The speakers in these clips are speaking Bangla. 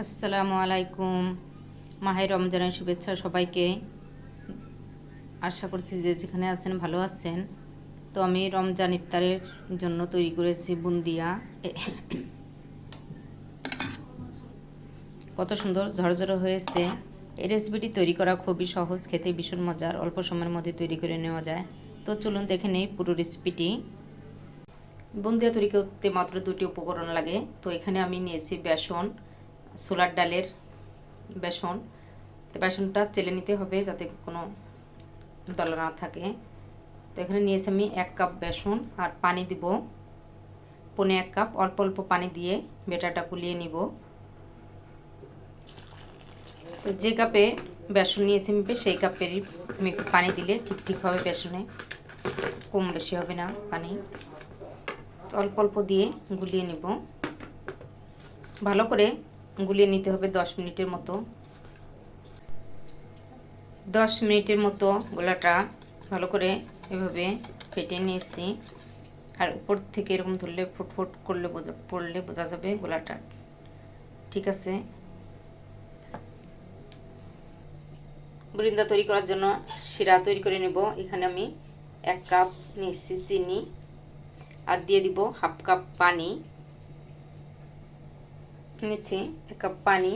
আসসালামু আলাইকুম। মাহে রমজানের শুভেচ্ছা সবাইকে। আশা করছি যে যেখানে আছেন ভালো আছেন। তো আমি রমজান ইফতারের জন্য তৈরি করেছি বুন্দিয়া। কত সুন্দর ঝরঝরে হয়েছে। এই রেসিপিটি তৈরি করা খুবই সহজ, খেতে ভীষণ মজার, অল্প সময়ের মধ্যে তৈরি করে নেওয়া যায়। তো চলুন দেখে নেই পুরো রেসিপিটি। বুন্দিয়া তৈরি করতে মাত্র 2টি উপকরণ লাগে। তো এখানে আমি নিয়েছি বেসন, ছোলার ডালের বেসন। তো বেসনটা চেলে নিতে হবে যাতে কোনো দলা না থাকে। তো এখানে নিয়েছি আমি 1 কাপ বেসন আর পানি দিব 1.5 কাপ। অল্প অল্প পানি দিয়ে বেটারটা গুলিয়ে নিব। তো যে কাপে বেসন নিয়েছি মেপে সেই কাপেরই পানি দিলে ঠিক হবে। বেসনে কম বেশি হবে না পানি। তো অল্প অল্প দিয়ে গুলিয়ে নিব। ভালো করে গুলিয়ে নিতে হবে 10 মিনিটের মতো। 10 মিনিটের মতো গোলাটা ভালো করে এভাবে ফেটিয়ে নিয়েছি। আর উপর থেকে এরকম ধরলে ফুটফুট করলে পড়লে বোঝা যাবে গোলাটা ঠিক আছে। বুরিন্দা তৈরি করার জন্য শিরা তৈরি করে নেব। এখানে আমি 1 কাপ নিয়েছি চিনি আর দিয়ে দিব 1/2 কাপ পানি। নিচ্ছি 1 কাপ পানি।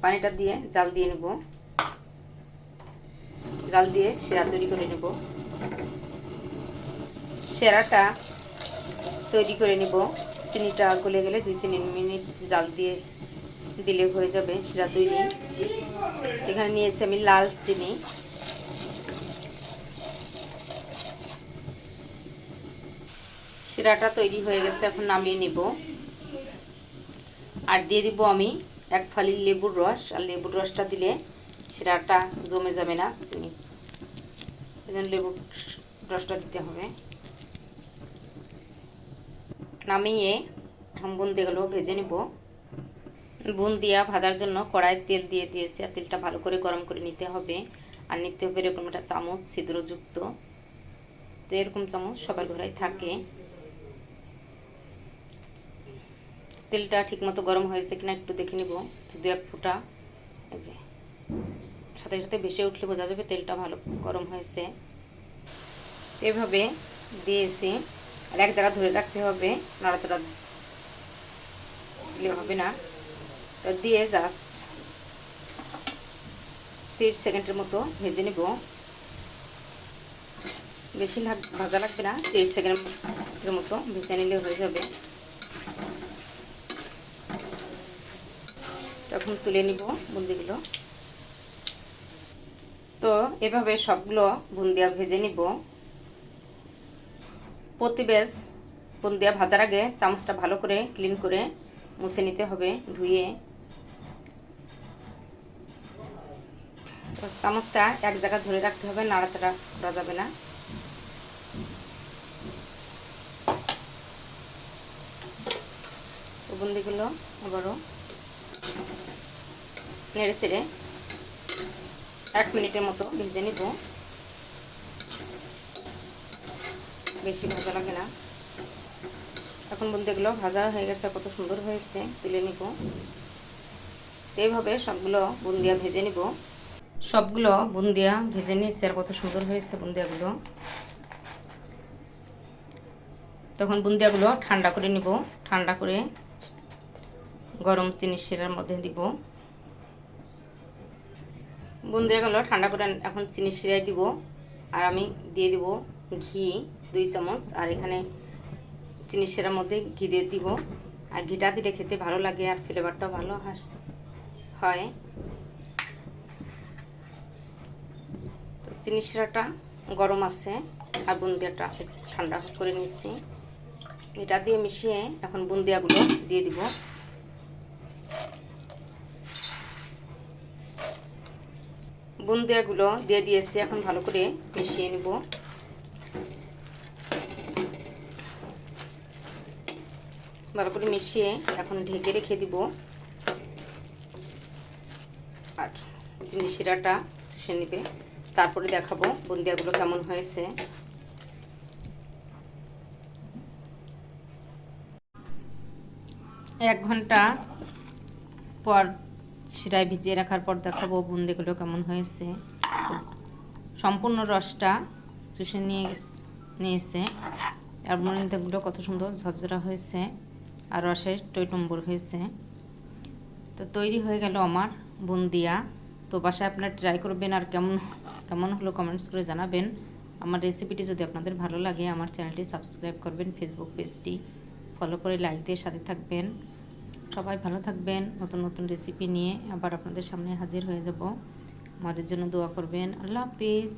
পানিটা দিয়ে জাল দিয়ে নেব। জাল দিয়ে শিরা তৈরি করে নেব। শিরাটা তৈরি করে নেব। চিনিটা গলে গেলে 2-3 মিনিট জাল দিয়ে দিলে হয়ে যাবে শিরা তৈরি। এখানে নিয়েছি আমি লাল চিনি। শিরাটা তৈরি হয়ে গেছে, এখন নামিয়ে নিব। আর দিয়ে দিব আমি 1 ফালি লেবুর রস। আর লেবুর রসটা দিলে শিরাটা জমে যাবে না চিনি, এজন্য লেবুর রসটা দিতে হবে। নামিয়ে বুন্দিয়াগুলো ভেজে নেব। বুন্দিয়া ভাজার জন্য কড়াইয়ে তেল দিয়ে দিয়েছি। আর তেলটা ভালো করে গরম করে নিতে হবে। আর নিতে হবে এরকম একটা চামচ ছিদ্রযুক্ত। তো এরকম চামচ সবার ঘরেই থাকে। তেলটা ঠিকমতো গরম হয়েছে কিনা একটু দেখে নিব। 2-1 ফোঁটা এই যে সাথে সাথে ভেসে উঠলে বোঝা যাবে তেলটা ভালো গরম হয়েছে। এভাবে দিয়েছি। আর এক জায়গা ধরে রাখতে হবে, নাড়াচাড়া দিলে হবে না। তো দিয়ে জাস্ট 30 সেকেন্ডের মতো ভেজে নেব। বেশি ভাজা লাগবে না, 30 সেকেন্ডের মতো ভেজে নিলে হয়ে যাবে। তখন তুলে নিব বুন্দিগুলো। তো এভাবে সবগুলো বুন্দিয়া ভেজে নিব। প্রতি ব্যাচ বুন্দিয়া ভাজার আগে চামচটা ভালো করে ক্লিন করে মুছে নিতে হবে ধুয়ে। চামচটা এক জায়গায় ধরে রাখতে হবে, নাড়াচাড়া করা যাবে না। তো বুন্দিগুলো আবারও নেড়ে চেড়ে 1 মিনিটের মতো ভেজে নিব। বেশি ভাজা লাগে না। এখন বুন্দিগুলো ভাজা হয়ে গেছে, কত সুন্দর হয়েছে, তুলে নিব। এইভাবে সবগুলো বুন্দিয়া ভেজে নিব। সবগুলো বুন্দিয়া ভেজে নিয়েছি আর কত সুন্দর হয়েছে বুন্দিয়াগুলো। তখন বুন্দিয়াগুলো ঠান্ডা করে নিব। ঠান্ডা করে গরম চিনি শিরার মধ্যে দিব। বুন্দিয়াগুলো ঠান্ডা করে এখন চিনি শিরায় দিব। আর আমি দিয়ে দিব ঘি 2 চামচ। আর এখানে চিনি শিরার মধ্যে ঘি দিয়ে দিব। আর ঘিটা দিলে খেতে ভালো লাগে আর ফ্লেভারটাও ভালো হয়। তো চিনি শিরাটা গরম আছে আর বুন্দিয়াটা ঠান্ডা করে নিচ্ছি। এটা দিয়ে মিশিয়ে এখন বুন্দিয়াগুলো দিয়ে দিব। বুন্দিয়াগুলো দিয়ে দিয়েছি, এখন ভালো করে মিশিয়ে নেব। ভালো করে মিশিয়ে এখন ঢেকে রেখে দিব। আর চিনি শিরাটা চুষে নেবে, তারপরে দেখাবো বুন্দিয়াগুলো কেমন হয়েছে। 1 ঘন্টা পর শিরায় ভিজিয়ে রাখার পর দেখাবো বুন্দিগুলো কেমন হয়েছে। সম্পূর্ণ রসটা চুষে নিয়েছে আর বুন্দিগুলো কত সুন্দর ঝরঝরা হয়েছে আর রসের টইটম্বুর হয়েছে। তো তৈরি হয়ে গেল আমার বুন্দিয়া। তো বাসায় আপনারা ট্রাই করবেন আর কেমন হলো কমেন্টস করে জানাবেন। আমার রেসিপিটি যদি আপনাদের ভালো লাগে আমার চ্যানেলটি সাবস্ক্রাইব করবেন, ফেসবুক পেজটি ফলো করে লাইক দিয়ে সাথে থাকবেন। সবাই ভালো থাকবেন। নতুন নতুন রেসিপি নিয়ে আবার আপনাদের সামনে হাজির হয়ে যাব। আমাদের জন্য দোয়া করবেন। আল্লাহ হাফিজ।